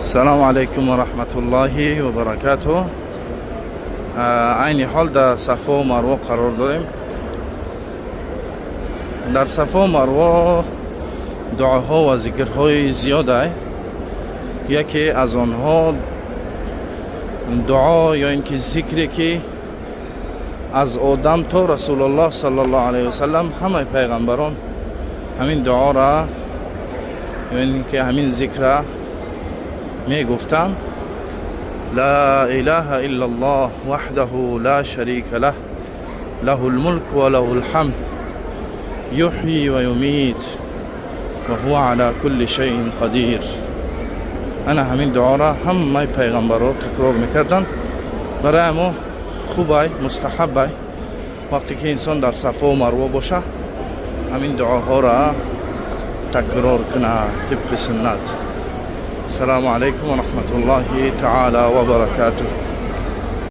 السلام علیکم و رحمت الله و برکاته. عین حال در صفا و مروه قرار داریم. در صفا و مروه دعاها و ذکرهای زیاده. یکی از آنها دعا یا اینکه ذکری که از آدم تا رسول الله صلی الله علیه و سلم همه پیغمبران همین دعا را یعنی که همین ذکر را می گفتن. لا اله الا الله وحده لا شریک له له الملك و له الحمد یحیی و یمیت و هو علی کل شیء قدیر. انا همین دعا را همه پیغمبران تکرار میکردن. برای ما خوبه، مستحبه وقتی که انسان در صفا و مروه باشه همین دعاها را تکرار کنه طبق سنت. السلام علیکم و رحمت الله تعالی و برکاته.